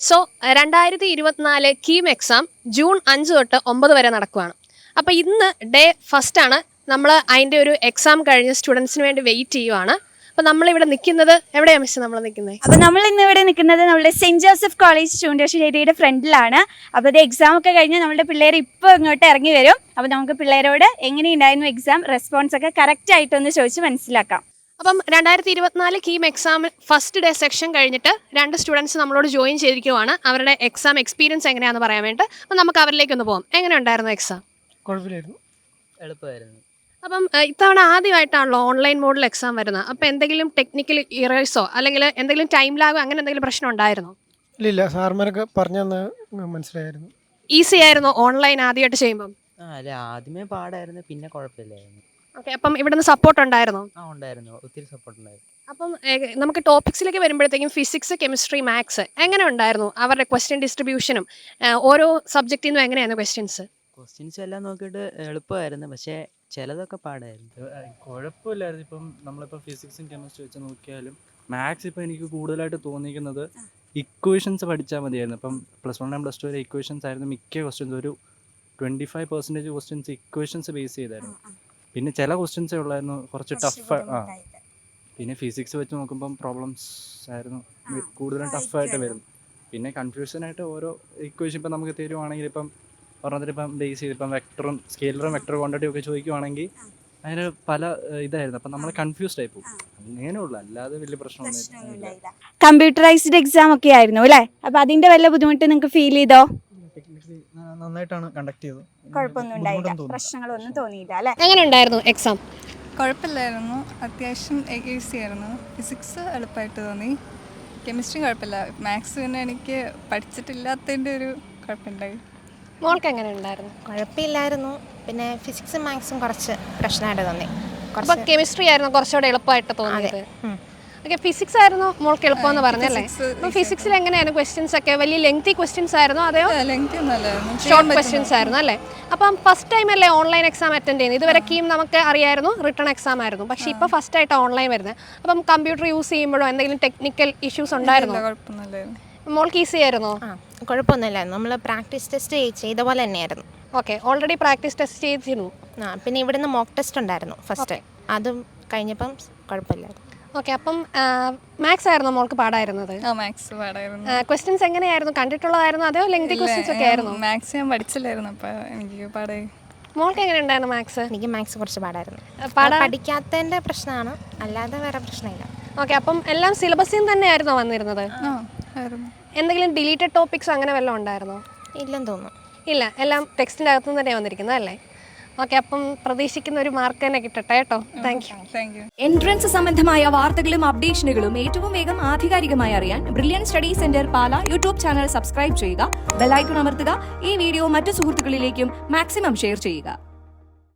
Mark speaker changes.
Speaker 1: So 2024 KEAM exam June 5 തൊട്ട് 9 വരെ നടക്കുകയാണ്. അപ്പോൾ ഇന്ന് ഡേ ഫസ്റ്റ് ആണ്. നമ്മൾ അതിൻ്റെ ഒരു എക്സാം കഴിഞ്ഞ് സ്റ്റുഡൻസിന് വേണ്ടി വെയിറ്റ് ചെയ്യുവാണ്. അപ്പോൾ നമ്മളിവിടെ നിൽക്കുന്നത് എവിടെയാണ് മിസ് നമ്മൾ നിൽക്കുന്നത്?
Speaker 2: അപ്പോൾ നമ്മൾ ഇന്ന് ഇവിടെ നിൽക്കുന്നത് നമ്മുടെ സെൻറ്റ് ജോസഫ് കോളേജ് ചൂണ്ടശ്ശേരിയുടെ ഫ്രണ്ടിലാണ്. അപ്പോൾ ഇത് എക്സാം ഒക്കെ കഴിഞ്ഞ് നമ്മുടെ പിള്ളേർ ഇപ്പോൾ ഇങ്ങോട്ട് ഇറങ്ങി വരും. അപ്പോൾ നമുക്ക് പിള്ളേരോട് എങ്ങനെയുണ്ടായിരുന്നു എക്സാം റെസ്പോൺസ് ഒക്കെ കറക്റ്റ് ആയിട്ടൊന്ന് ചോദിച്ച് മനസ്സിലാക്കാം.
Speaker 1: അപ്പം 2024 KEAM exam first day section കഴിഞ്ഞിട്ട് 2 സ്റ്റുഡൻസ് നമ്മളോട് ജോയിൻ ചെയ്തിരിക്കുവാണ്. അവരുടെ എക്സാം എക്സ്പീരിയൻസ് എങ്ങനെയാണെന്ന് പറയാൻ വേണ്ടി. അപ്പം നമുക്ക് അവരിലേക്കൊന്ന് പോകാം. എങ്ങനെ ഉണ്ടായിരുന്നു എക്സാം?
Speaker 3: കുഴപ്പമില്ലായിരുന്നു, എളുപ്പമായിരുന്നു.
Speaker 1: അപ്പം ഇത്തവണ ആദ്യമായിട്ടാണല്ലോ ഓൺലൈൻ മോഡിൽ എക്സാം വരുന്നത്. അപ്പം എന്തെങ്കിലും ടെക്നിക്കൽ ഇറേഴ്സോ അല്ലെങ്കിൽ എന്തെങ്കിലും ടൈം ലാഗോ അങ്ങനെ എന്തെങ്കിലും പ്രശ്നം ഉണ്ടായിരുന്നോ?
Speaker 3: ഇല്ല, സാർമാരൊക്കെ പറഞ്ഞു മനസ്സിലായിരുന്നു.
Speaker 1: ഈസി ആയിരുന്നോ ഓൺലൈൻ ആദ്യമായിട്ട് ചെയ്യുമ്പം?
Speaker 4: അല്ല, ആദ്യമേ പാടായിരുന്നു, പിന്നെ കുഴപ്പമില്ലായിരുന്നു.
Speaker 1: ഓക്കെ, അപ്പം ഇവിടുന്ന് സപ്പോർട്ട് ഉണ്ടായിരുന്നോ?
Speaker 4: ഉണ്ടായിരുന്നു, ഒത്തിരി സപ്പോർട്ട് ഉണ്ടായിരുന്നു.
Speaker 1: അപ്പം നമുക്ക് ടോപ്പിക്സിലേക്ക് വരുമ്പോഴത്തേക്കും ഫിസിക്സ്, കെമിസ്ട്രി, മാത്സ് എങ്ങനെ ഉണ്ടായിരുന്നു? അവരുടെ ക്വസ്റ്റ്യൻ ഡിസ്ട്രിബ്യൂഷനും ഓരോ സബ്ജക്റ്റിൽ നിന്നും എങ്ങനെയായിരുന്നു
Speaker 4: ക്വസ്റ്റ്യൻസ് എല്ലാം നോക്കിയിട്ട് എളുപ്പമായിരുന്നു, പക്ഷേ ചിലതൊക്കെ പാടായിരുന്നു.
Speaker 5: കുഴപ്പമില്ലായിരുന്നു. ഇപ്പം നമ്മളിപ്പോൾ ഫിസിക്സും കെമിസ്ട്രി വെച്ച് നോക്കിയാലും മാത്സ് ഇപ്പോൾ എനിക്ക് കൂടുതലായിട്ട് തോന്നിക്കുന്നത് ഇക്വേഷൻസ് പഠിച്ചാൽ മതിയായിരുന്നു. ഇപ്പം +1 and +2 വരെ ഇക്വേഷൻസ് ആയിരുന്നു മിക്ക ക്വസ്റ്റ്യൻസ്. ഒരു 25% ക്വസ്റ്റ്യൻസ് ഇക്വേഷൻസ് ബേസ് ചെയ്തായിരുന്നു. പിന്നെ ചില ക്വസ്റ്റ്യൻസേ ഉള്ളായിരുന്നു കുറച്ച് ടഫ്. പിന്നെ ഫിസിക്സ് വെച്ച് നോക്കുമ്പം പ്രോബ്ലംസ് ആയിരുന്നു കൂടുതലും ടഫായിട്ട് വരും. പിന്നെ കൺഫ്യൂഷനായിട്ട് ഓരോ ഇക്വേഷൻ ഇപ്പം നമുക്ക് തരുവാണെങ്കിൽ ഇപ്പം പറഞ്ഞിട്ടിപ്പം ബേസ് ചെയ്ത് ഇപ്പം വെക്ടറും സ്കെയിലറും വെക്ടർ ക്വാണ്ടിറ്റിയും ഒക്കെ ചോദിക്കുവാണെങ്കിൽ അതിന് പല ഇതായിരുന്നു. അപ്പം നമ്മൾ കൺഫ്യൂസ്ഡ് ആയി പോകും. അങ്ങനെയുള്ളൂ, അല്ലാതെ വലിയ പ്രശ്നമൊന്നും.
Speaker 2: കമ്പ്യൂട്ടറൈസ്ഡ് എക്സാം ഒക്കെ ആയിരുന്നു അല്ലേ? അപ്പോൾ അതിൻ്റെ വല്ല ബുദ്ധിമുട്ട് നിങ്ങൾക്ക് ഫീൽ ചെയ്തോ?
Speaker 3: നന്നായിട്ടാണ് കണ്ടക്ട് ചെയ്തത്,
Speaker 2: കുഴപ്പമൊന്നും ഉണ്ടായില്ല, പ്രശ്നങ്ങളൊന്നും തോന്നിയില്ല അല്ലേ?
Speaker 1: എങ്ങനെ ഉണ്ടായിരുന്നു എക്സാം?
Speaker 6: കുഴപ്പമില്ലായിരുന്നു, അത്യാവശ്യം ഈസി ആയിരുന്നു. ഫിസിക്സ് എളുപ്പമായിട്ട് തോന്നി, കെമിസ്ട്രി കുഴപ്പമില്ല. മാത്സ് പിന്നെ എനിക്ക് പഠിച്ചിട്ടില്ലാത്തതിൻ്റെ ഒരു കുഴപ്പമുണ്ടായി.
Speaker 1: മോൾക്ക് എങ്ങനെ ഉണ്ടായിരുന്നു?
Speaker 7: കുഴപ്പമില്ലായിരുന്നു, പിന്നെ ഫിസിക്സും മാത്സും കുറച്ച് പ്രശ്നമായിട്ട് തോന്നി.
Speaker 1: അപ്പോൾ കെമിസ്ട്രി ആയിരുന്നു കുറച്ചുകൂടെ എളുപ്പമായിട്ട് തോന്നിയത്. ഓക്കെ, ഫിസിക്സ് ആയിരുന്നു മോൾക്ക് എളുപ്പമെന്ന് പറഞ്ഞല്ലേ? അപ്പോൾ ഫിസിക്സിൽ എങ്ങനെയായിരുന്നു ക്വസ്റ്റ്യൻസ് ഒക്കെ? വലിയ ലെങ്തി ക്വസ്റ്റ്യൻസ് ആയിരുന്നോ അതെയോ ഷോർട്ട് ക്വസ്റ്റ്യൻസ് ആയിരുന്നു അല്ലേ? അപ്പം ഫസ്റ്റ് ടൈം അല്ലേ ഓൺലൈൻ എക്സാം അറ്റൻഡ് ചെയ്യുന്നത്? ഇതുവരെയും നമുക്ക് അറിയായിരുന്നു റിട്ടേൺ എക്സാം ആയിരുന്നു, പക്ഷേ ഇപ്പോൾ ഫസ്റ്റ് ആയിട്ട് ഓൺലൈൻ വരുന്നത്. അപ്പം കമ്പ്യൂട്ടർ യൂസ് ചെയ്യുമ്പോഴോ എന്തെങ്കിലും ടെക്നിക്കൽ ഇഷ്യൂസ് ഉണ്ടായിരുന്നോ? മോൾക്ക് ഈസി ആയിരുന്നോ?
Speaker 7: കുഴപ്പമൊന്നുമില്ലായിരുന്നു, നമ്മൾ പ്രാക്ടീസ് ടെസ്റ്റ് ചെയ്ത പോലെ തന്നെയായിരുന്നു.
Speaker 1: ഓക്കെ, ഓൾറെഡി പ്രാക്ടീസ് ടെസ്റ്റ് ചെയ്തിരുന്നു.
Speaker 7: പിന്നെ ഇവിടുന്ന് മോക്ക് ടെസ്റ്റ് ഉണ്ടായിരുന്നു ഫസ്റ്റ്, അതും കഴിഞ്ഞപ്പം കുഴപ്പമില്ലായിരുന്നു.
Speaker 1: ഓക്കെ, അപ്പം മാത്സ് ആയിരുന്നു മോൾക്ക് പാടായിരുന്നത്?
Speaker 6: മാത്സ് പാടായിരുന്നു.
Speaker 1: ക്വസ്റ്റ്യൻസ് എങ്ങനെയായിരുന്നു? കണ്ടിട്ടുള്ളതായിരുന്നു അതോ ലെങ്തി ക്വസ്റ്റ്യൻസ് ഒക്കെ ആയിരുന്നു?
Speaker 6: മാത്സ് ഞാൻ പഠിച്ചില്ലായിരുന്നു, അപ്പോൾ എനിക്ക് പാടായി.
Speaker 1: മോൾക്ക് എങ്ങനെ ഉണ്ടായിരുന്നു മാത്സ്?
Speaker 7: എനിക്ക് മാത്സ് കുറച്ച് പാടായിരുന്നു. പഠിക്കാത്തതിൻ്റെ പ്രശ്നമാണ്, അല്ലാതെ വേറെ പ്രശ്നമില്ല.
Speaker 1: ഓക്കെ, അപ്പം എല്ലാം സിലബസിൽ തന്നെയായിരുന്നോ വന്നിരുന്നത്? എന്തെങ്കിലും ഡിലീറ്റഡ് ടോപ്പിക്സ് അങ്ങനെ വല്ലതും ഉണ്ടായിരുന്നോ?
Speaker 7: ഇല്ലെന്ന് തോന്നുന്നു.
Speaker 1: ഇല്ല, എല്ലാം ടെക്സ്റ്റിൻ്റെ അകത്തു തന്നെ വന്നിരിക്കുന്നത് അല്ലേ? ഓക്കെ, അപ്പം പ്രതീക്ഷിക്കുന്ന ഒരു മാർക്ക് തന്നെ കിട്ടട്ടെ കേട്ടോ. Thank you.
Speaker 8: എൻട്രൻസ് സംബന്ധമായ വാർത്തകളും അപ്ഡേഷനുകളും ഏറ്റവും വേഗം ആധികാരികമായി അറിയാൻ ബ്രില്യൻ സ്റ്റഡി സെന്റർ പാല യൂട്യൂബ് ചാനൽ സബ്സ്ക്രൈബ് ചെയ്യുക, ബെൽ ഐക്കൺ അമർത്തുക, ഈ വീഡിയോ മറ്റു സുഹൃത്തുക്കളിലേക്കും മാക്സിമം ഷെയർ ചെയ്യുക.